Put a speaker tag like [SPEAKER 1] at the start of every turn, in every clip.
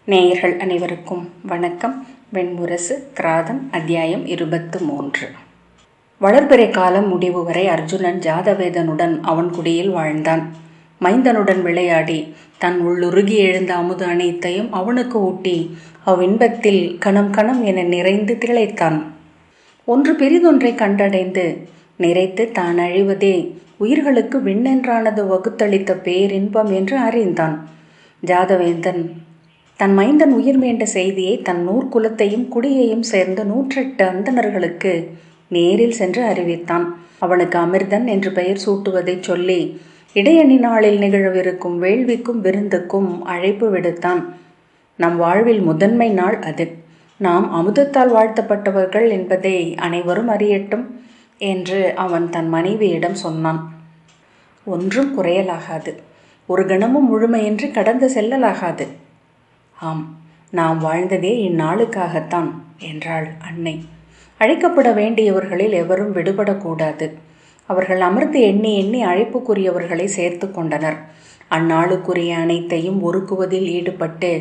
[SPEAKER 1] நேயர்கள் அனைவருக்கும் வணக்கம். வெண்முரசு கிராதம் அத்தியாயம் 23. வளர்பிறை காலம் முடிவு வரை அர்ஜுனன் ஜாதவேதனுடன் அவன் குடியில் வாழ்ந்தான். மைந்தனுடன் விளையாடி தன் உள்ளுருகி எழுந்த அமுது அனைத்தையும் அவனுக்கு ஊட்டி அவ்வின்பத்தில் கணம் கணம் என நிறைந்து திளைத்தான். ஒன்று பெரிதொன்றை கண்டடைந்து நிறைத்து தான் அழிவதே உயிர்களுக்கு விண்ணென்றானது வகுத்தளித்த பேரின்பம் என்று அறிந்தான். ஜாதவேந்தன் தன் மைந்தன் உயிர் மேண்ட செய்தியை தன் நூற்குலத்தையும் குடியையும் சேர்ந்த 108 அந்தணர்களுக்கு நேரில் சென்று அறிவித்தான். அவனுக்கு அமிர்தன் என்று பெயர் சூட்டுவதைச் சொல்லி இடையணி நாளில் நிகழவிருக்கும் வேள்விக்கும் விருந்துக்கும் அழைப்பு விடுத்தான். நம் வாழ்வில் முதன்மை நாள் அது. நாம் அமுதத்தால் வாழ்த்தப்பட்டவர்கள் என்பதை அனைவரும் அறியட்டும் என்று அவன் தன் மனைவியிடம் சொன்னான். ஒன்றும் குறையலாகாது, ஒரு கணமும் முழுமையின்றி கடந்து செல்லலாகாது. ஆம், நாம் வாழ்ந்ததே இந்நாளுக்காகத்தான் என்றாள் அன்னை. அழைக்கப்பட வேண்டியவர்களில் எவரும் விடுபடக்கூடாது. அவர்கள் அமர்ந்து எண்ணி எண்ணி அழைப்புக்குரியவர்களை சேர்த்து கொண்டனர். அந்நாளுக்குரிய அனைத்தையும் ஒருக்குவதில் ஈடுபட்டு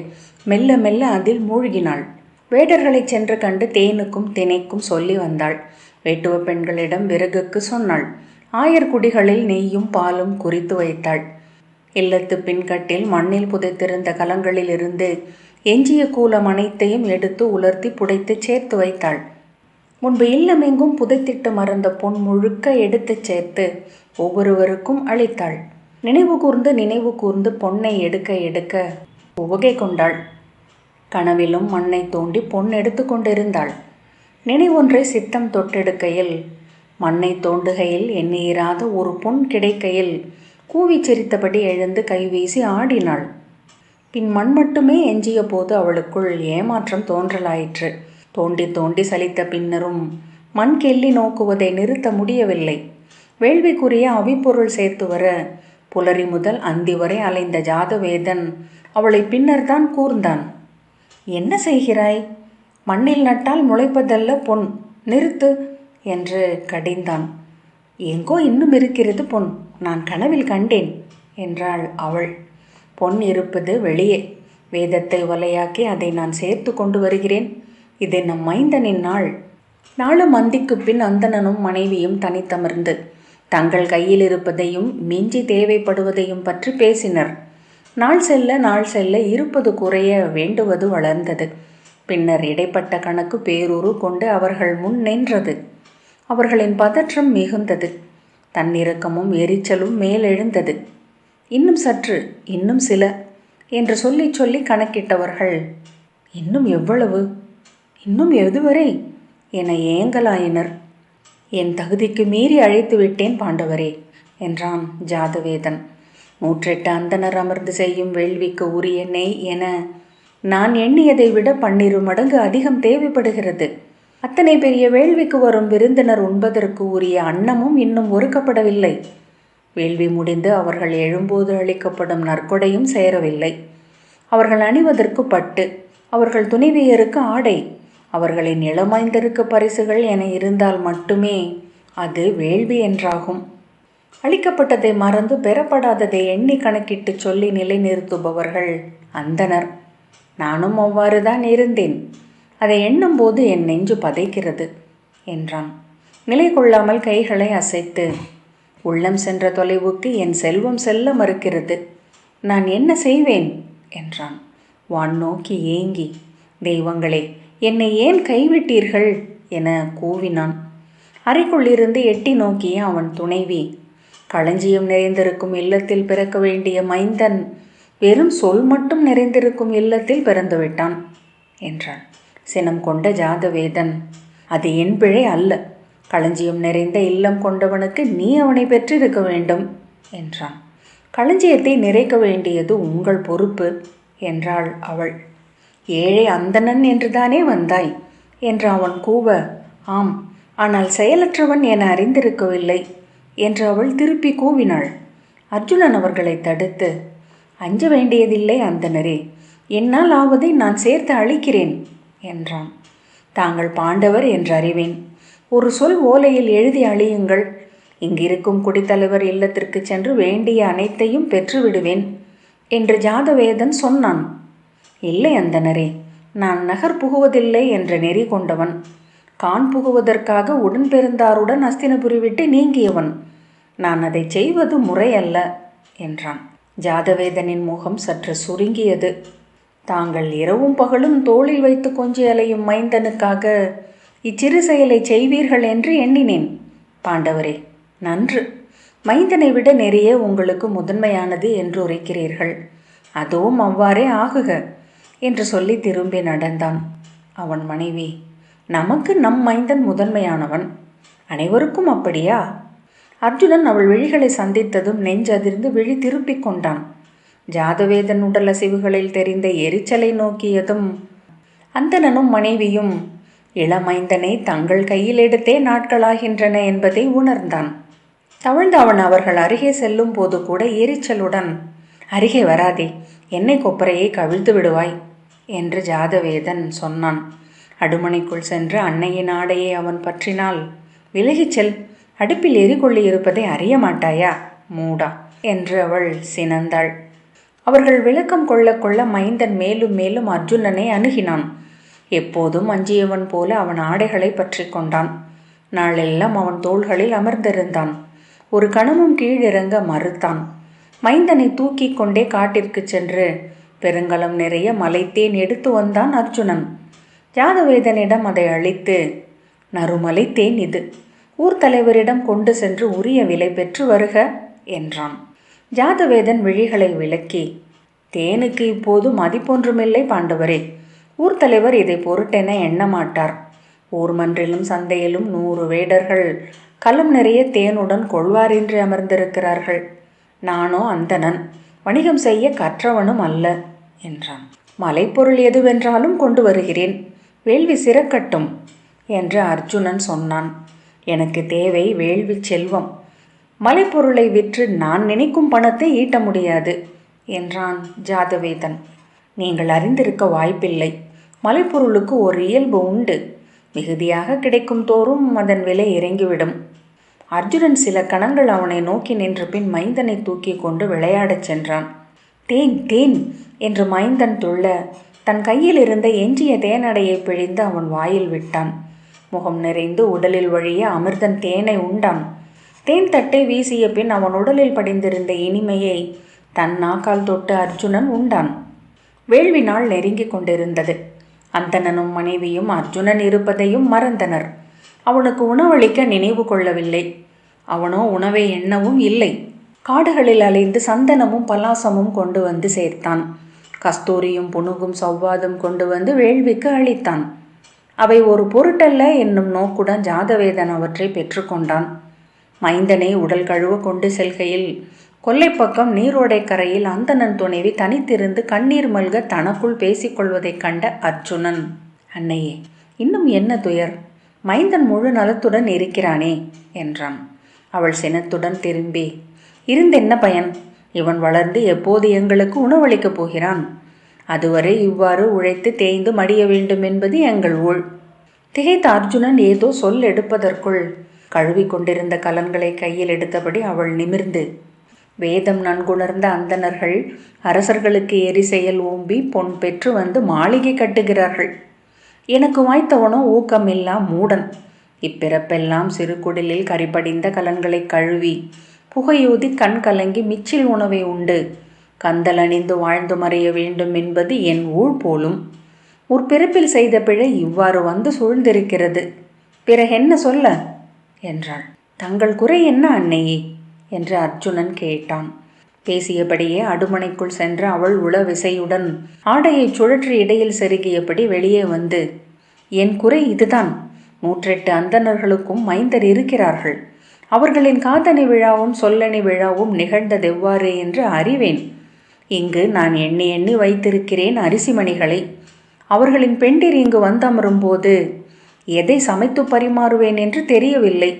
[SPEAKER 1] மெல்ல மெல்ல அதில் மூழ்கினாள். வேடர்களை சென்று கண்டு தேனுக்கும் தினைக்கும் சொல்லி வந்தாள். வேட்டுவ பெண்களிடம் விறகுக்கு சொன்னாள். ஆயர்குடிகளில் நெய்யும் பாலும் குறித்து வைத்தாள். இல்லத்து பின்கட்டில் மண்ணில் புதைத்திருந்த கலங்களில் இருந்து எஞ்சிய கூலம் அனைத்தையும் எடுத்து உலர்த்தி புடைத்து சேர்த்து வைத்தாள். முன்பு இல்லமெங்கும் புதைத்திட்டு மறந்த பொன் முழுக்க எடுத்து சேர்த்து ஒவ்வொருவருக்கும் அளித்தாள். நினைவு கூர்ந்து பொன்னை எடுக்க எடுக்க உவகை கொண்டாள். கனவிலும் மண்ணை தோண்டி பொன் எடுத்து கொண்டிருந்தாள். நினைவொன்றை சித்தம் தொட்டெடுக்கையில், மண்ணை தோண்டுகையில் எண்ணியிராத ஒரு பொன் கிடைக்கையில் கூவி சிரித்தபடி எழுந்து கைவீசி ஆடினாள். பின் மண் மட்டுமே எஞ்சிய போது அவளுக்குள் ஏமாற்றம் தோன்றலாயிற்று. தோண்டி தோண்டி சலித்த பின்னரும் மண் கெல்லி நோக்குவதை நிறுத்த முடியவில்லை. வேள்விக்குரிய அவிப்பொருள் சேர்த்து வர புலரி முதல் அந்தி வரை அலைந்த ஜாதவேதன் அவளை பின்னர்தான் கூர்ந்தான். என்ன செய்கிறாய்? மண்ணில் நட்டால் முளைப்பதல்ல பொன், நிறுத்து என்று கடிந்தான். எங்கோ இன்னும் இருக்கிறது பொன், நான் கனவில் கண்டேன் என்றாள் அவள். பொன் இருப்பது வெளியே. வேதத்தை வலையாக்கி அதை நான் சேர்த்து கொண்டு வருகிறேன். இது நம் மைந்தனின் நாள். நாளும் அந்திக்கு பின் அந்தணனும் மனைவியும் தனித்தமர்ந்து தங்கள் கையில் இருப்பதையும் மிஞ்சி தேவைப்படுவதையும் பற்றி பேசினர். நாள் செல்ல இருப்பது குறைய வேண்டுவது வளர்ந்தது. பின்னர் இடைப்பட்ட கணக்கு பேரூறு கொண்டு அவர்கள் முன் நின்றது. அவர்களின் பதற்றம் மிகுந்தது. தன்னிறக்கமும் எரிச்சலும் மேலெழுந்தது. இன்னும் சற்று, இன்னும் சில என்று சொல்லி சொல்லி கணக்கிட்டவர்கள் இன்னும் எவ்வளவு, இன்னும் எதுவரை என ஏங்கலாயினர். என் தகுதிக்கு மீறி அழைத்து விட்டேன் பாண்டவரே என்றான் ஜாதவேதன். 108 அந்தனர் அமர்ந்து செய்யும் வேள்விக்கு உரிய நெய் என நான் எண்ணியதை விட 12 மடங்கு அதிகம் தேவைப்படுகிறது. அத்தனை பெரிய வேள்விக்கு வரும் விருந்தினர் உண்பதற்கு உரிய அன்னமும் இன்னும் ஒருக்கப்படவில்லை. வேள்வி முடிந்து அவர்கள் எழும்போது அளிக்கப்படும் நற்கொடையும் சேரவில்லை. அவர்கள் அணிவதற்கு பட்டு, அவர்கள் துணைவியருக்கு ஆடை, அவர்களின் இளமைந்தருக்கு பரிசுகள் என இருந்தால் மட்டுமே அது வேள்வி என்றாகும். அளிக்கப்பட்டதை மறந்து பெறப்படாததை எண்ணி கணக்கிட்டு சொல்லி நிலைநிறுத்துபவர்கள் அந்தனர். நானும் அவ்வாறுதான் இருந்தேன். அதை எண்ணும்போது என் நெஞ்சு பதைக்கிறது என்றான். நிலை கொள்ளாமல் கைகளை அசைத்து, உள்ளம் சென்ற தொலைவுக்கு என் செல்வம் செல்ல மறுக்கிறது. நான் என்ன செய்வேன் என்றான். வான் நோக்கி ஏங்கி, தெய்வங்களே, என்னை ஏன் கைவிட்டீர்கள் என கூவினான். அறைக்குள்ளிருந்து எட்டி நோக்கிய அவன் துணைவி, களஞ்சியம் நிறைந்திருக்கும் இல்லத்தில் பிறக்க வேண்டிய மைந்தன் வெறும் சொல் மட்டும் நிறைந்திருக்கும் இல்லத்தில் பிறந்துவிட்டான் என்றான். சினம் கொண்ட ஜாதவேதன், அது என் பிழை அல்ல. களஞ்சியம் நிறைந்த இல்லம் கொண்டவனுக்கு நீ அவனை பெற்றிருக்க வேண்டும் என்றான். களஞ்சியத்தை நிறைக்க வேண்டியது உங்கள் பொறுப்பு என்றாள் அவள். ஏழை அந்தணன் என்றுதானே வந்தாய் என்று அவன் கூவ, ஆம், ஆனால் செயலற்றவன் என அறிந்திருக்கவில்லை என்று அவள் திருப்பி கூவினாள். அர்ஜுனன் அவர்களை தடுத்து, அஞ்ச வேண்டியதில்லை அந்தணரே, என்னால் ஆவதை நான் சேர்த்து அளிக்கிறேன் என்றான். தாங்கள் பாண்டவர் என்று அறிவேன். ஒரு சொல் ஓலையில் எழுதி அழியுங்கள். இங்கிருக்கும் குடித்தலைவர் இல்லத்திற்கு சென்று வேண்டிய அனைத்தையும் பெற்றுவிடுவேன் என்று ஜாதவேதன் சொன்னான். இல்லை அந்தணரே, நான் நகர் புகுவதில்லை என்ற நெறி கொண்டவன். கான் புகுவதற்காக உடன்பெருந்தாருடன் அஸ்தினபுரி விட்டு நீங்கியவன். நான் அதை செய்வது முறையல்ல என்றான். ஜாதவேதனின் முகம் சற்று சுருங்கியது. தாங்கள் இரவும் பகலும் தோளில் வைத்து கொஞ்சி அலையும் மைந்தனுக்காக இச்சிறு செயலை செய்வீர்கள் என்று எண்ணினேன். பாண்டவரே, நன்று. மைந்தனை விட நெறிய உங்களுக்கு முதன்மையானது என்று உரைக்கிறீர்கள். அதுவும் அவ்வாறே ஆகுக என்று சொல்லி திரும்பி நடந்தான். அவன் மனைவி, நமக்கு நம் மைந்தன் முதன்மையானவன், அனைவருக்கும் அப்படியா? அர்ஜுனன் அவள் விழிகளை சந்தித்ததும் நெஞ்சதிர்ந்து விழி திருப்பிக் கொண்டான். ஜாதவேதன் உடல் அசைவுகளில் தெரிந்த எரிச்சலை நோக்கியதும் அந்தணனும் மனைவியும் இளமைந்தனை தங்கள் கையில் எடுத்தே நாட்களாகின்றன என்பதை உணர்ந்தான். தவழ்ந்து அவன் அவர்கள் அருகே செல்லும் போது கூட எரிச்சலுடன், அருகே வராதே, எண்ணெய் கொப்பரையை கவிழ்த்து விடுவாய் என்று ஜாதவேதன் சொன்னான். அடுமனைக்குள் சென்று அன்னையின் ஆடையை அவன் பற்றினால், விலகிச் செல், அடுப்பில் எரிகொள்ளி இருப்பதை அறிய மாட்டாயா மூடா என்று அவள் சினந்தாள். அவர்கள் விளக்கம் கொள்ள கொள்ள மைந்தன் மேலும் மேலும் அர்ஜுனனை அணுகினான். எப்போதும் அஞ்சியவன் போல அவன் ஆடைகளை பற்றி கொண்டான். நாளெல்லாம் அவன் தோள்களில் அமர்ந்திருந்தான். ஒரு கணமும் கீழிறங்க மறுத்தான். மைந்தனை தூக்கி கொண்டே காட்டிற்கு சென்று பெருங்கலம் நிறைய மலைத்தேன் எடுத்து வந்தான் அர்ஜுனன். ஜாதவேதனிடம் அதை அளித்து, நறுமலைத்தேன் இது, ஊர் தலைவரிடம் கொண்டு சென்று உரிய விலை பெற்று வருக என்றான். ஜாதவேதன் விழிகளை விளக்கி, தேனுக்கு இப்போது மதிப்பொன்றுமில்லை பாண்டவரே. ஊர் தலைவர் இதை பொருட்டென எண்ணமாட்டார். ஊர் மன்றிலும் சந்தையிலும் 100 வேடர்கள் கலம் நிறைய தேனுடன் கொள்வாரின்றி அமர்ந்திருக்கிறார்கள். நானோ அந்தணன், வணிகம் செய்ய கற்றவனும் அல்ல என்றான். மலைப்பொருள் எதுவென்றாலும் கொண்டு வருகிறேன், வேள்வி சிறக்கட்டும் என்று அர்ஜுனன் சொன்னான். எனக்கு தேவை வேள்வி செல்வம். மலைப்பொருளை விற்று நான் நினைக்கும் பணத்தை ஈட்ட முடியாது என்றான் ஜாதவேதன். நீங்கள் அறிந்திருக்க வாய்ப்பில்லை. மலைப்பொருளுக்கு ஒரு இயல்பு உண்டு. மிகுதியாக கிடைக்கும் தோறும் அதன் விலை இறங்கிவிடும். அர்ஜுனன் சில கணங்கள் அவனை நோக்கி நின்ற பின் மைந்தனை தூக்கி கொண்டு விளையாடச் சென்றான். தேன் தேன் என்று மைந்தன் துள்ள தன் கையில் இருந்த எஞ்சிய தேனடையை பிழிந்து அவன் வாயில் விட்டான். முகம் நிறைந்து உடலில் வழிய அமிர்தன் தேனை உண்டான். தேன் தட்டை வீசிய பின் அவன் உடலில் படிந்திருந்த இனிமையை தன் நாக்கால் தொட்டு அர்ஜுனன் உண்டான். வேள்வி நாள் நெருங்கிக் கொண்டிருந்தது. அந்தணனும் மனைவியும் அர்ஜுனன் இருப்பதையும் மறந்தனர். அவனுக்கு உணவளிக்க நினைவு கொள்ளவில்லை. அவனோ உணவை எண்ணவும் இல்லை. காடுகளில் அலைந்து சந்தனமும் பலாசமும் கொண்டு வந்து சேர்த்தான். கஸ்தூரியும் புனுகும் சௌவாதும் கொண்டு வந்து வேள்விக்கு அளித்தான். அவை ஒரு பொருட்டல்ல என்னும் நோக்குடன் ஜாதவேதன் அவற்றை பெற்றுக்கொண்டான். மைந்தனை உடல் கழுவ கொண்டு செல்கையில் கொல்லைப்பக்கம் நீரோடை கரையில் அந்தணன் துணைவி தனித்திருந்து கண்ணீர் மல்க தனக்குள் பேசிக்கொள்வதைக் கண்ட அர்ஜுனன், அன்னையே, இன்னும் என்ன துயர்? மைந்தன் முழு நலத்துடன் இருக்கிறானே என்றான். அவள் சினத்துடன் திரும்பி, இருந்தென்ன பயன்? இவன் வளர்ந்து எப்போது எங்களுக்கு உணவளிக்கப் போகிறான்? அதுவரை இவ்வாறு உழைத்து தேய்ந்து மடிய வேண்டும் என்பது எங்கள் ஊழ். திகைத்த அர்ஜுனன் ஏதோ சொல் எடுப்பதற்குள் கழுவி கொண்டிருந்த கலன்களை கையில் எடுத்தபடி அவள் நிமிர்ந்து, வேதம் நன்குணர்ந்த அந்தணர்கள் அரசர்களுக்கு எரி செயல் ஓம்பி பொன் பெற்று வந்து மாளிகை கட்டுகிறார்கள். எனக்கு வாய்த்தவனோ ஊக்கமில்லா மூடன். இப்பிறப்பெல்லாம் சிறு குடிலில் கரிபடிந்த கலன்களை கழுவி புகையூதி கண் கலங்கி மிச்சில் உணவை உண்டு கந்தல் அணிந்து வாழ்ந்து மறைய வேண்டும் என்பது என் ஊழ் போலும். முற்பிறப்பில் செய்த பிழை இவ்வாறு வந்து சூழ்ந்திருக்கிறது. பிறகென்ன சொல்ல என்றாள். தங்கள் குறை என்ன அன்னையே என்று அர்ஜுனன் கேட்டான். பேசியபடியே அடுமனைக்குள் சென்ற அவள் உளவிசையுடன் ஆடையை சுழற்றி இடையில் செருகியபடி வெளியே வந்து, என் குறை இதுதான். 108 அந்தணர்களுக்கும் மைந்தர் இருக்கிறார்கள். அவர்களின் காதணி விழாவும் சொல்லணி விழாவும் நிகழ்ந்ததெவ்வாறு என்று அறிவேன். இங்கு நான் எண்ணி எண்ணி வைத்திருக்கிறேன் அரிசிமணிகளை. அவர்களின் பெண்டிர் இங்கு வந்தமரும் போது எதை சமைத்து பரிமாறுவேன் என்று தெரியவில்லை.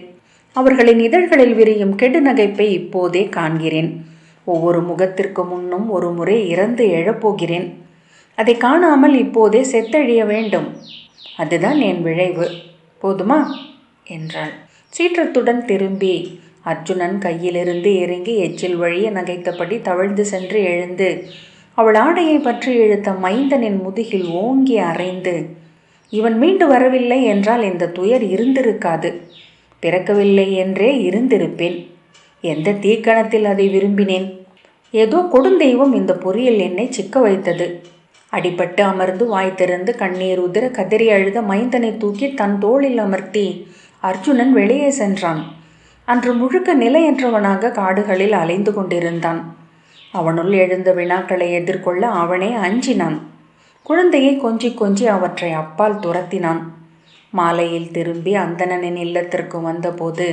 [SPEAKER 1] அவர்களின் இதழ்களில் விரியும் கெடு நகைப்பை இப்போதே காண்கிறேன். ஒவ்வொரு முகத்திற்கு முன்னும் ஒரு முறை இறந்து எழப்போகிறேன். அதை காணாமல் இப்போதே செத்தழிய வேண்டும். அதுதான் என் விளைவு. போதுமா என்றாள். சீற்றத்துடன் திரும்பி அர்ஜுனன் கையிலிருந்து இறங்கி எச்சில் வழிய நகைத்தபடி தவழ்ந்து சென்று எழுந்து அவள் ஆடையை பற்றி இழுத்த மைந்தனின் முதுகில் ஓங்கி அறைந்து, இவன் மீண்டு வரவில்லை என்றால் இந்த துயர் இருந்திருக்காது, பிறக்கவில்லை என்றே இருந்திருப்பேன். எந்த தீக்கணத்தில் அதை விரும்பினேன்? ஏதோ கொடுந்தெய்வம் இந்த பொறியில் என்னை சிக்க வைத்தது. அடிபட்டு அமர்ந்து வாய் திறந்து கண்ணீர் உதிர கதறி அழுத மைந்தனை தூக்கி தன் தோளில் அமர்த்தி அர்ஜுனன் வெளியே சென்றான். அன்று முழுக்க நிலையற்றவனாக காடுகளில் அலைந்து கொண்டிருந்தான். அவனுள் எழுந்த வினாக்களை எதிர்கொள்ள அவனே அஞ்சினான். குழந்தையை கொஞ்சி கொஞ்சி அவற்றை அப்பால் துரத்தினான். மாலையில் திரும்பி அந்தணனின் இல்லத்திற்கு வந்தபோது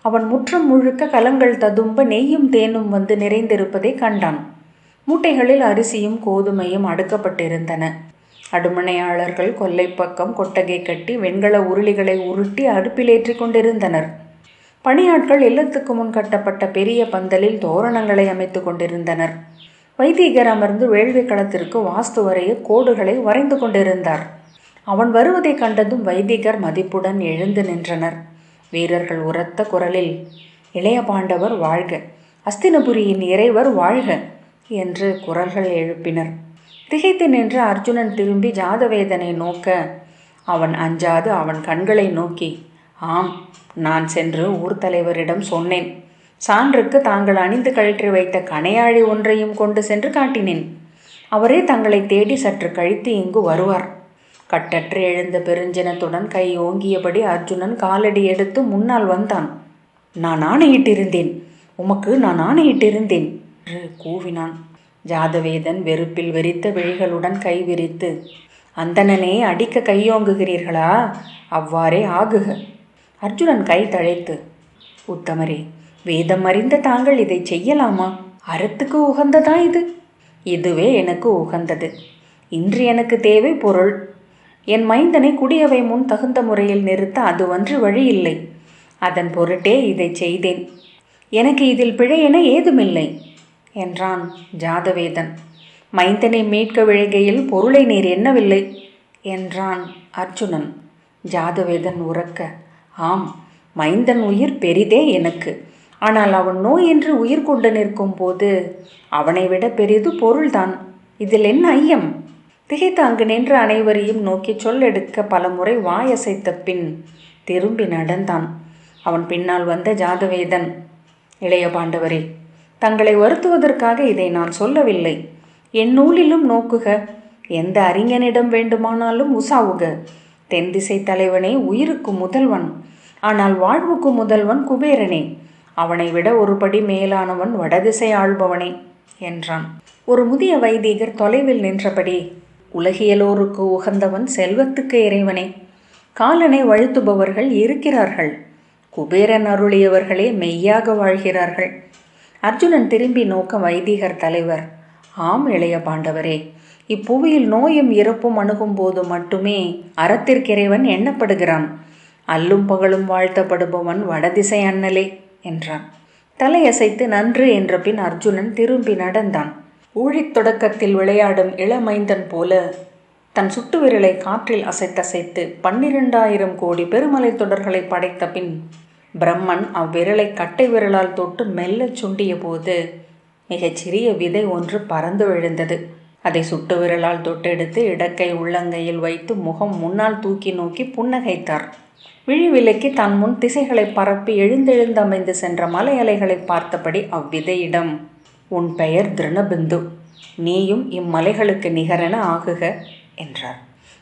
[SPEAKER 1] அவன் முற்றம் முழுக்க கலங்கள் ததும்ப நெய்யும் தேனும் வந்து நிறைந்திருப்பதை கண்டான். மூட்டைகளில் அரிசியும் கோதுமையும் அடுக்கப்பட்டிருந்தன. அடுமனையாளர்கள் கொல்லைப்பக்கம் கொட்டகை கட்டி வெண்கல உருளிகளை உருட்டி அடுப்பிலேற்றி கொண்டிருந்தனர். பணியாட்கள் இல்லத்துக்கு முன் கட்டப்பட்ட பெரிய பந்தலில் தோரணங்களை அமைத்து கொண்டிருந்தனர். வைதீகர் அமர்ந்து வேள்வி களத்திற்கு வாஸ்து வரைய கோடுகளை வரைந்து கொண்டிருந்தார். அவன் வருவதை கண்டதும் வைதிகர் மதிப்புடன் எழுந்து நின்றனர். வீரர்கள் உரத்த குரலில், இளைய பாண்டவர் வாழ்க, அஸ்தினபுரியின் இறைவர் வாழ்க என்று குரல்கள் எழுப்பினர். திகைத்து நின்ற அர்ஜுனன் திரும்பி ஜாதவேதனை நோக்க, அவன் அஞ்சாது அவன் கண்களை நோக்கி, ஆம், நான் சென்று ஊர் தலைவரிடம் சொன்னேன். சான்றுக்கு தாங்கள் அணிந்து கழற்றி வைத்த கணையாழி ஒன்றையும் கொண்டு சென்று காட்டினேன். அவரே தங்களை தேடி சற்று கழித்து இங்கு வருவார். கட்டற்று எழுந்த பெருஞ்சினத்துடன் கை ஓங்கியபடி அர்ஜுனன் காலடி எடுத்து முன்னால் வந்தான். நான் ஆணையிட்டிருந்தேன், உமக்கு நான் ஆணையிட்டிருந்தேன் என்று கூவினான். ஜாதவேதன் வெறுப்பில் வெறித்த விழிகளுடன் கை விரித்து, அந்தணனே அடிக்க கையோங்குகிறீர்களா? அவ்வாறே ஆகுக. அர்ஜுனன் கை தழைத்து, உத்தமரே, வேதம் அறிந்த தாங்கள் இதை செய்யலாமா? அறத்துக்கு உகந்ததா இது? இதுவே எனக்கு உகந்தது. இன்று எனக்கு தேவை பொருள். என் மைந்தனை குடியவை முன் தகுந்த முறையில் நிறுத்த அதுவன்று வழியில்லை. அதன் பொருட்டே இதை செய்தேன். எனக்கு இதில் பிழையென ஏதுமில்லை என்றான் ஜாதவேதன். மைந்தனை மீட்க விழைகையில் பொருளை நீர் எண்ணவில்லை என்றான் அர்ஜுனன். ஜாதவேதன் உரக்க, ஆம், மைந்தன் உயிர் பெரிதே எனக்கு. ஆனால் அவன் நோய் என்று உயிர் கொண்டு நிற்கும் போது அவனை விட பெரிது பொருள்தான். இதில் என்ன ஐயம்? திகைத்து அங்கு நின்ற அனைவரையும் நோக்கி சொல்லெடுக்க பல முறை வாயசைத்த பின் திரும்பி நடந்தான். அவன் பின்னால் வந்த ஜாதவேதன், இளைய பாண்டவரே, தங்களை வருத்துவதற்காக இதை நான் சொல்லவில்லை. என் நூலிலும் நோக்குக. எந்த அறிஞனிடம் வேண்டுமானாலும் உசாவுக. தென் திசை தலைவனே உயிருக்கு முதல்வன். ஆனால் வாழ்வுக்கு முதல்வன் குபேரனே. அவனை விட ஒருபடி மேலானவன் வடதிசை ஆள்பவனே என்றான். ஒரு முதிய வைதீகர் தொலைவில் நின்றபடி, உலகியலோருக்கு உகந்தவன் செல்வத்துக்கு இறைவனே. காலனை வழுத்துபவர்கள் இருக்கிறார்கள். குபேரன் அருளியவர்களே மெய்யாக வாழ்கிறார்கள். அர்ஜுனன் திரும்பி நோக்க வைதீகர் தலைவர், ஆம் இளைய பாண்டவரே, இப்புவியில் நோயும் இறப்பும் அணுகும் போது மட்டுமே அறத்திற்கிறைவன் எண்ணப்படுகிறான். அல்லும் பகலும் வாழ்த்தப்படுபவன் வடதிசை அண்ணலே என்றான். தலையசைத்து நன்று என்ற பின் அர்ஜுனன் திரும்பி நடந்தான். ஊழித் தொடக்கத்தில் விளையாடும் இளமைந்தன் போல தன் சுட்டு விரலை காற்றில் அசைத்தசைத்து 12,000 கோடி பெருமலை தொடர்களை படைத்த பின் பிரம்மன் அவ்விரலை கட்டை விரலால் தொட்டு மெல்லச் சுண்டிய போது மிகச் சிறிய விதை ஒன்று பறந்து விழுந்தது. அதை சுட்டு விரலால் தொட்டெடுத்து இடக்கை உள்ளங்கையில் வைத்து முகம் முன்னால் தூக்கி நோக்கி புன்னகைத்தார். விழி விலக்கி தன் முன் திசைகளை பரப்பி எழுந்தெழுந்து அமைந்து சென்ற மலை அலைகளை பார்த்தபடி அவ்விதையிடம், உன் பெயர் திருணபிந்து, நீயும் இம்மலைகளுக்கு நிகரென ஆகுக என்றார்.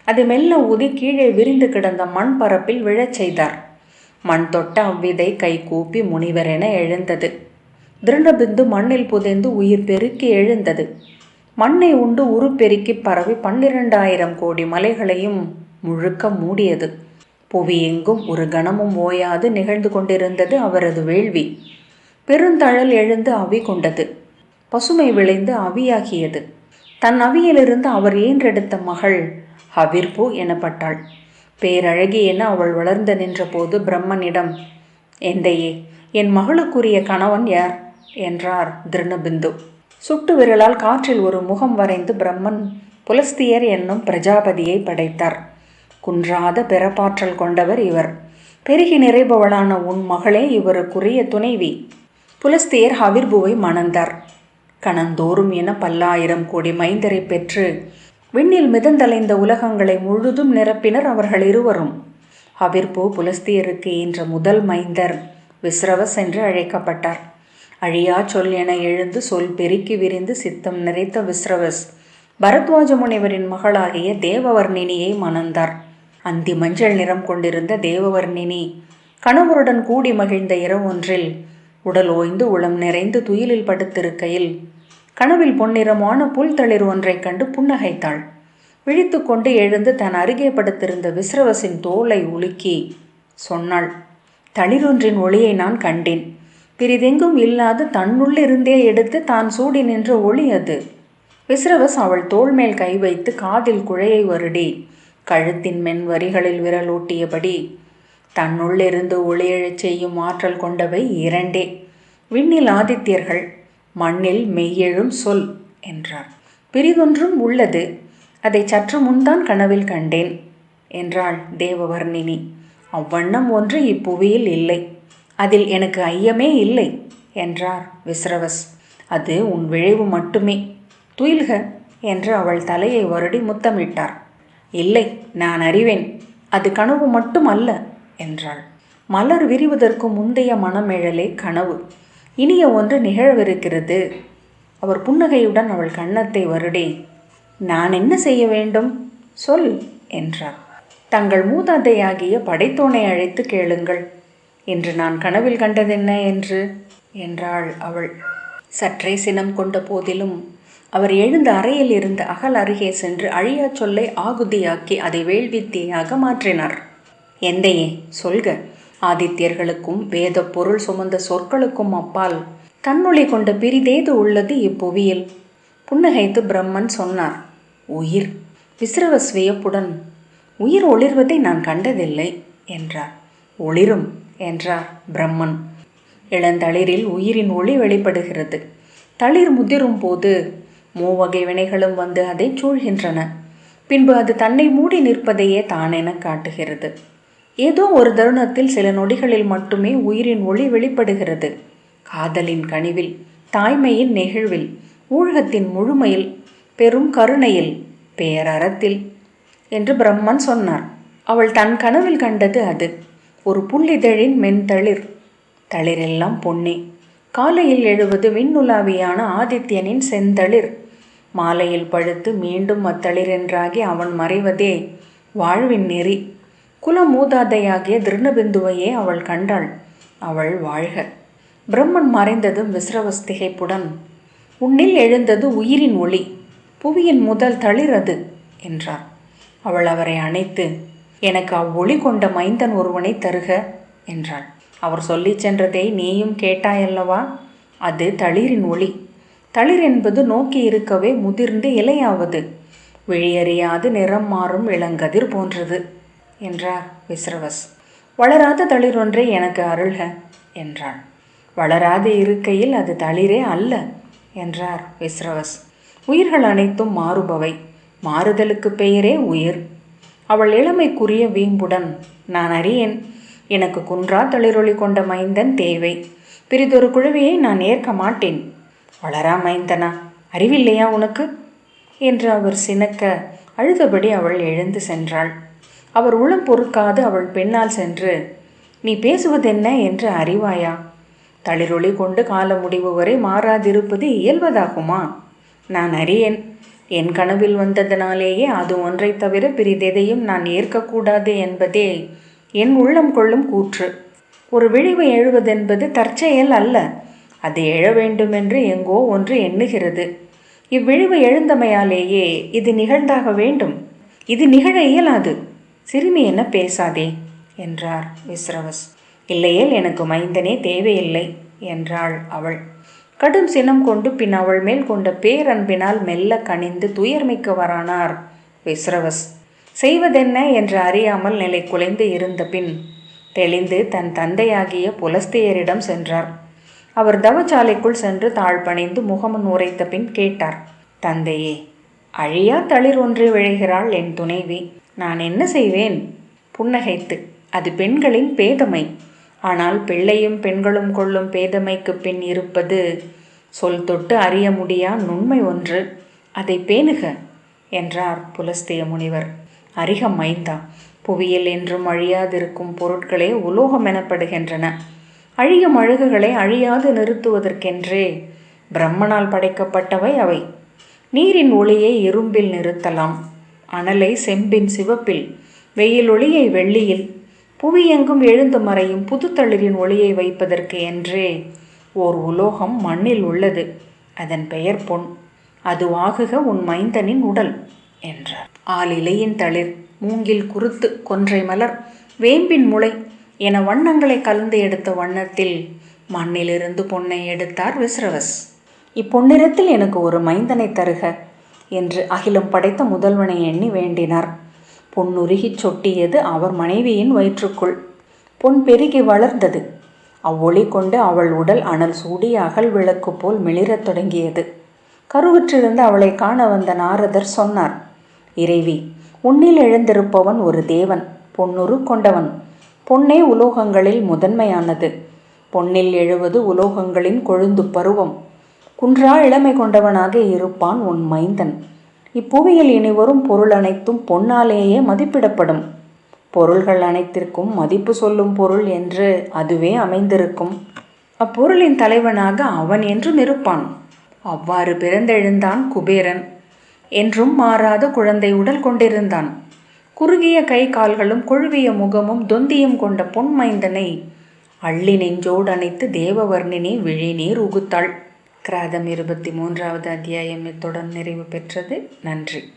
[SPEAKER 1] அது மெல்ல ஊதி கீழே விரிந்து கிடந்த மண் பரப்பில் விழச் செய்தார். மண் தொட்ட அவ்விதை கை கூப்பி முனிவரென எழுந்தது. திருணபிந்து மண்ணில் புதைந்து உயிர் பெருக்கி எழுந்தது. மண்ணை உண்டு உருப்பெருக்கி பரவி 12,000 கோடி மலைகளையும் முழுக்க மூடியது. புவி எங்கும் ஒரு கணமும் ஓயாது நிகழ்ந்து கொண்டிருந்தது அவரது வேள்வி. பெருந்தழல் எழுந்து அவி கொண்டது. பசுமை விளைந்து அவியாகியது. தன் அவியிலிருந்து அவர் ஈன்றெடுத்த மகள் ஹவிர்பு எனப்பட்டாள். பேரழகி என அவள் வளர்ந்து நின்ற போது பிரம்மனிடம், எந்தையே, என் மகளுக்குரிய கணவன் யார் என்றார் திருணபிந்து. சுட்டு விரலால் காற்றில் ஒரு முகம் வரைந்து பிரம்மன் புலஸ்தியர் என்னும் பிரஜாபதியை படைத்தார். குன்றாத பிறப்பாற்றல் கொண்டவர் இவர். பெருகி நிறைபவளான உன் மகளே இவருக்குரிய துணைவி. புலஸ்தியர் ஹவிர்புவை மணந்தார். கணந்தோறும் என 10,000 கோடி மைந்தரை பெற்று விண்ணில் மிதந்தலைந்த உலகங்களை முழுதும் நிரப்பினர் அவர்கள் இருவரும். ஹவிர்பூ புலஸ்தியருக்கு ஈன்ற முதல் மைந்தர் விஸ்ரவஸ் என்று அழைக்கப்பட்டார். அழியா சொல் என எழுந்து சொல் பெருக்கி விரிந்து சித்தம் நிறைத்த விஸ்ரவஸ் பரத்வாஜ முனிவரின் மகளாகிய தேவவர்ணினியை மணந்தார். அந்தி மஞ்சள் நிறம் கொண்டிருந்த தேவவர்ணினி கணவருடன் கூடி மகிழ்ந்த இரவொன்றில் உடல் ஓய்ந்து உளம் நிறைந்து துயிலில் படுத்திருக்கையில் கனவில் பொன்னிறமான புல்தளிர் ஒன்றைக் கண்டு புன்னகைத்தாள். விழித்து கொண்டு எழுந்து தன் அருகே படுத்திருந்த விஸ்ரவசின் தோலை உலுக்கி சொன்னாள், தளிரொன்றின் ஒளியை நான் கண்டேன். பிரிதெங்கும் இல்லாது தன்னுள்ளிருந்தே எடுத்து தான் சூடி நின்ற ஒளி அது. விஸ்ரவஸ் அவள் தோள் மேல் கை வைத்து காதில் குழையை வருடி கழுத்தின் மென் வரிகளில் விரலூட்டியபடி, தன்னுள்ளிருந்து ஒளியெழச் செய்யும் ஆற்றல் கொண்டவை இரண்டே, விண்ணில் ஆதித்யர்கள், மண்ணில் மெய்யெழும் சொல் என்றார். பிரிதொன்றும் உள்ளது, அதை சற்று முன்தான் கனவில் கண்டேன் என்றாள் தேவவர்ணினி. அவ்வண்ணம் ஒன்று இப்புவியில் இல்லை, அதில் எனக்கு ஐயமே இல்லை என்றார் விஸ்ரவஸ். அது உன் விழைவு மட்டுமே, துயில்க என்று அவள் தலையை வருடி முத்தமிட்டார். இல்லை, நான் அறிவேன், அது கனவு மட்டும் அல்ல என்றாள். மலர் விரிவதற்கு முந்தைய மனமெழலே கனவு, இனிய ஒன்று நிகழவிருக்கிறது. அவர் புன்னகையுடன் அவள் கன்னத்தை வருடி, நான் என்ன செய்ய வேண்டும் சொல் என்றார். தங்கள் மூதாதையாகிய படைத்தோனை அழைத்து கேளுங்கள், என்று நான் கனவில் கண்டதென்ன என்று என்றாள் அவள். சற்றே சினம் கொண்ட போதிலும் அவர் எழுந்த அறையில் இருந்த அகல் அருகே சென்று அழியா சொல்லை ஆகுதியாக்கி அதை வேள்வித்தியாக மாற்றினார். எந்தையே சொல்க, ஆதித்யர்களுக்கும் வேத பொருள் சுமந்த சொற்களுக்கும் அப்பால் தன்னொளி கொண்ட பிரிதேது உள்ளது இப்புவியில். புன்னகைத்து பிரம்மன் சொன்னார், உயிர். விஸ்ரவஸ் வியப்புடன், உயிர் ஒளிர்வதை நான் கண்டதில்லை என்றார். ஒளிரும் என்றார் பிரம்மன். இளந்தளிரில் உயிரின் ஒளி வெளிப்படுகிறது. தளிர் முதிரும் போது மூவகை வினைகளும் வந்து அதை சூழ்கின்றன. பின்பு அது தன்னை மூடி நிற்பதையே தானென காட்டுகிறது. ஏதோ ஒரு தருணத்தில் சில நொடிகளில் மட்டுமே உயிரின் ஒளி வெளிப்படுகிறது. காதலின் கனிவில், தாய்மையின் நெகிழ்வில், ஊழகத்தின் முழுமையில், பெரும் கருணையில், பேரறத்தில் என்று பிரம்மன் சொன்னார். அவள் தன் கனவில் கண்டது அது. ஒரு புல்லிதழின் மென்தளிர், தளிரெல்லாம் பொன்னே. காலையில் எழுவது விண்ணுலாவியான ஆதித்யனின் செந்தளிர். மாலையில் பழுத்து மீண்டும் அத்தளிரென்றாகி அவன் மறைவதே வாழ்வின் நெறி. குல மூதாதையாகிய திருணபிந்துவையே அவள் கண்டாள். அவள் வாழ்க. பிரம்மன் மறைந்ததும் விஸ்ரவஸ் திகைப்புடன், உன்னில் எழுந்தது உயிரின் ஒளி, புவியின் முதல் தளிர் அது என்றார். அவள் அவரை அணைத்து, எனக்கு அவ்வொளி கொண்ட மைந்தன் ஒருவனை தருக என்றாள். அவர் சொல்லி சென்றதை நீயும் கேட்டாயல்லவா? அது தளிரின் ஒளி. தளிர் என்பது நோக்கி இருக்கவே முதிர்ந்து இலையாவது, விழியறியாது நிறம் மாறும் இளங்கதிர் போன்றது என்றார் விஸ்ரவஸ். வளராத தளிர் ஒன்றை எனக்கு அருள்க என்றாள். வளராது இருக்கையில் அது தளிரே அல்ல என்றார் விஸ்ரவஸ். உயிர்கள் அனைத்தும் மாறுபவை, மாறுதலுக்கு பெயரே உயிர். அவள் இளமைக்குரிய வீம்புடன், நான் அறியேன், எனக்கு குன்றா தளிரொளி கொண்ட மைந்தன் தேவை. பிறிதொரு குழுவியை நான் ஏற்க மாட்டேன். வளரா மைந்தனா, அறிவில்லையா உனக்கு என்று அவர் சினக்க அழுதபடி அவள் எழுந்து சென்றாள். அவர் உளம் பொறுக்காது அவள் பின்னால் சென்று, நீ பேசுவதென்ன என்று அறிவாயா? தளிரொளி கொண்டு கால முடிவு வரை மாறாதிருப்பது இயல்வதாகுமா? நான் அறியேன். என் கனவில் வந்ததனாலேயே அது ஒன்றை தவிர பிறிதெதையும் நான் ஏற்கக்கூடாது என்பதே என் உள்ளம் கொள்ளும் கூற்று. ஒரு விழிவு எழுவதென்பது தற்செயல் அல்ல, அது எழ வேண்டுமென்று எங்கோ ஒன்று எண்ணுகிறது. இவ்விழிவு எழுந்தமையாலேயே இது நிகழ்ந்தாக வேண்டும். இது நிகழ இயலாது. சிறுமி என்ன பேசாதே என்றார் விஸ்ரவஸ். இல்லையேல் எனக்கு மைந்தனே தேவையில்லை என்றாள் அவள். கடும் சினம் கொண்டு பின் அவள் மேல் கொண்ட பேரன்பினால் மெல்ல கனிந்து துயர்மிக்கவரானார் விஸ்ரவஸ். செய்வதென்ன என்று அறியாமல் நிலை குலைந்து இருந்த பின் தெளிந்து தன் தந்தையாகிய புலஸ்தியரிடம் சென்றார். அவர் தவச்சாலைக்குள் சென்று தாழ்பணிந்து முகமுன் உரைத்த பின் கேட்டார், தந்தையே, அழியா தளிர் ஒன்று விழைகிறாள் என் துணைவி, நான் என்ன செய்வேன்? புன்னகைத்து, அது பெண்களின் பேதமை. ஆனால் பிள்ளையும் பெண்களும் கொள்ளும் பேதமைக்கு பின் இருப்பது சொல் தொட்டு அறிய முடியா நுண்மை ஒன்று, அதை பேணுக என்றார் புலஸ்திய முனிவர். அறிக மைந்தா, புவியில் என்றும் அழியாதிருக்கும் பொருட்களே உலோகம் எனப்படுகின்றன. அழியும் அழகுகளை அழியாது நிறுத்துவதற்கென்றே பிரம்மனால் படைக்கப்பட்டவை அவை. நீரின் ஒளியை இரும்பில் நிறுத்தலாம், அனலை செம்பின் சிவப்பில், வெயில் ஒளியை வெள்ளியில், புவியெங்கும் எழுந்து மறையும் புதுத்தளிரின் ஒளியை வைப்பதற்கு என்றே ஓர் உலோகம் மண்ணில் உள்ளது. அதன் பெயர் பொன். அதுவாகுக உன் மைந்தனின் உடல் என்றார். ஆலிலையின் தளிர், மூங்கில் குருத்து, கொன்றை மலர், வேம்பின் முளை என வண்ணங்களை கலந்து எடுத்த வண்ணத்தில் மண்ணிலிருந்து பொன்னை எடுத்தார் விஸ்ரவஸ். இப்பொன்னிறத்தில் எனக்கு ஒரு மைந்தனை தருக என்று அகிலம் படைத்த முதல்வனை எண்ணி வேண்டினார். பொன்னுருகிச் சொட்டியது அவர் மனைவியின் வயிற்றுக்குள். பொன் பெருகி வளர்ந்தது. அவ்வொளி கொண்டு அவள் உடல் அனல் சூடி அகல் விளக்கு போல் மிளிரத் தொடங்கியது. கருவுற்றிருந்த அவளை காண வந்த நாரதர் சொன்னார், இறைவி, உன்னில் எழுந்திருப்பவன் ஒரு தேவன், பொன்னுரு கொண்டவன். பொன்னே உலோகங்களில் முதன்மையானது. பொன்னில் எழுவது உலோகங்களின் கொழுந்து பருவம். குன்றா இளமை கொண்டவனாக இருப்பான் உன் மைந்தன். இப்புவியில் இனி வரும் பொருள் அனைத்தும் பொன்னாலேயே மதிப்பிடப்படும். பொருள்கள் அனைத்திற்கும் மதிப்பு சொல்லும் பொருள் என்று அதுவே அமைந்திருக்கும். அப்பொருளின் தலைவனாக அவன் என்றும் இருப்பான். அவ்வாறு பிறந்தெழுந்தான் குபேரன். என்றும் மாறாத குழந்தை உடல் கொண்டிருந்தான். குறுகிய கை கால்களும் கொழுவிய முகமும் தொந்தியும் கொண்ட பொன் மைந்தனை அள்ளி நெஞ்சோடு அணைத்து தேவவர்ணினி விழிநீர் உகுத்தாள். கிராதம் 23வது அத்தியாயம் இத்துடன் நிறைவு பெற்றது. நன்றி.